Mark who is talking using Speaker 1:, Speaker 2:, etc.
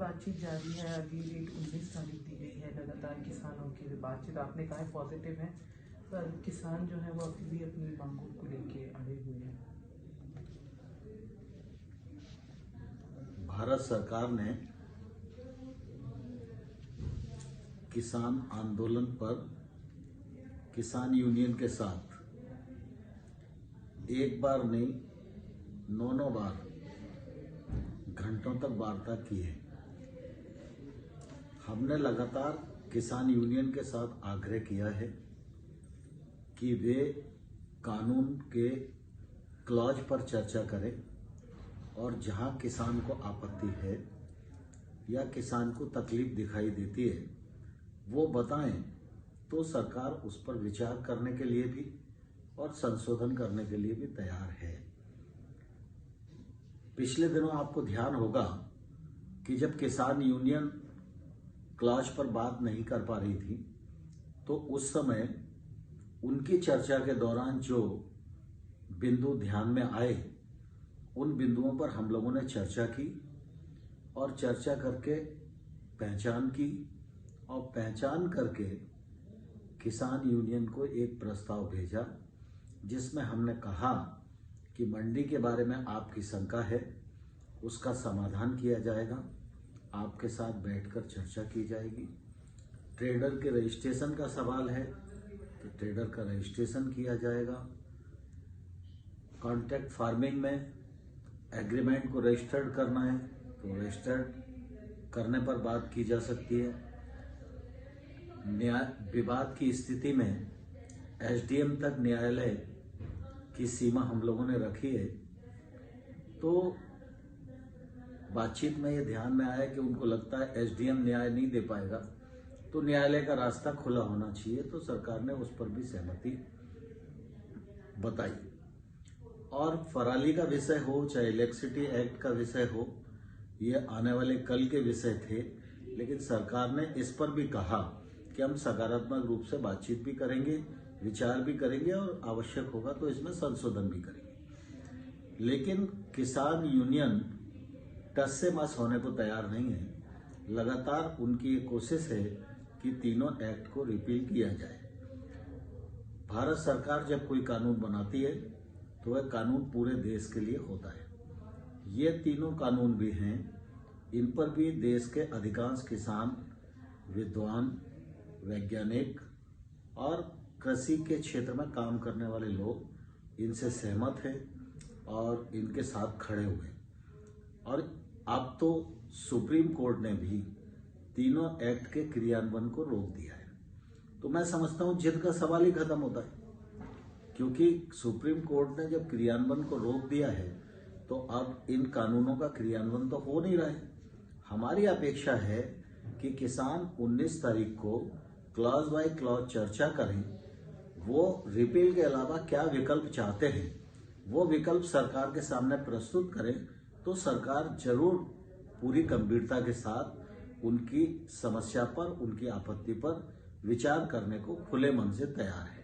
Speaker 1: बातचीत जारी है। अगली डेट 19 तारीख दी गई है। लगातार किसानों की बातचीत आपने कहा है पॉजिटिव है, पर किसान जो है वो अभी भी अपनी मांगों को लेके अड़े हुए हैं।
Speaker 2: भारत सरकार ने किसान आंदोलन पर किसान यूनियन के साथ एक बार नहीं 9 बार घंटों तक वार्ता की है। हमने लगातार किसान यूनियन के साथ आग्रह किया है कि वे कानून के क्लॉज पर चर्चा करें और जहां किसान को आपत्ति है या किसान को तकलीफ दिखाई देती है वो बताएं, तो सरकार उस पर विचार करने के लिए भी और संशोधन करने के लिए भी तैयार है। पिछले दिनों आपको ध्यान होगा कि जब किसान यूनियन क्लॉज पर बात नहीं कर पा रही थी, तो उस समय उनकी चर्चा के दौरान जो बिंदु ध्यान में आए, उन बिंदुओं पर हम लोगों ने चर्चा की और चर्चा करके पहचान की और पहचान करके किसान यूनियन को एक प्रस्ताव भेजा, जिसमें हमने कहा कि मंडी के बारे में आपकी शंका है, उसका समाधान किया जाएगा, आपके साथ बैठकर चर्चा की जाएगी। ट्रेडर के रजिस्ट्रेशन का सवाल है तो ट्रेडर का रजिस्ट्रेशन किया जाएगा। कॉन्ट्रैक्ट फार्मिंग में एग्रीमेंट को रजिस्टर्ड करना है तो रजिस्टर्ड करने पर बात की जा सकती है। न्याय विवाद की स्थिति में एसडीएम तक न्यायालय की सीमा हम लोगों ने रखी है। तो बातचीत में ये ध्यान में आया कि उनको लगता है एसडीएम न्याय नहीं दे पाएगा, तो न्यायालय का रास्ता खुला होना चाहिए, तो सरकार ने उस पर भी सहमति बताई। और फराली का विषय हो चाहे इलेक्ट्रिसिटी एक्ट का विषय हो, ये आने वाले कल के विषय थे, लेकिन सरकार ने इस पर भी कहा कि हम सकारात्मक रूप से बातचीत भी करेंगे, विचार भी करेंगे और आवश्यक होगा तो इसमें संशोधन भी करेंगे। लेकिन किसान यूनियन टस से मस होने को तैयार नहीं है। लगातार उनकी ये कोशिश है कि तीनों एक्ट को रिपील किया जाए। भारत सरकार जब कोई कानून बनाती है तो वह कानून पूरे देश के लिए होता है। ये तीनों कानून भी हैं, इन पर भी देश के अधिकांश किसान, विद्वान, वैज्ञानिक और कृषि के क्षेत्र में काम करने वाले लोग इनसे सहमत हैं और इनके साथ खड़े हुए। और अब तो सुप्रीम कोर्ट ने भी तीनों एक्ट के क्रियान्वयन को रोक दिया है। तो मैं समझता हूं जिद का सवाल ही खत्म होता है, क्योंकि सुप्रीम कोर्ट ने जब क्रियान्वयन को रोक दिया है तो अब इन कानूनों का क्रियान्वयन तो हो नहीं रहा है। हमारी अपेक्षा है कि किसान 19 तारीख को क्लॉज बाय क्लॉज चर्चा करें, वो रिपील के अलावा क्या विकल्प चाहते हैं वो विकल्प सरकार के सामने प्रस्तुत करें, तो सरकार जरूर पूरी गंभीरता के साथ उनकी समस्या पर, उनकी आपत्ति पर विचार करने को खुले मन से तैयार है।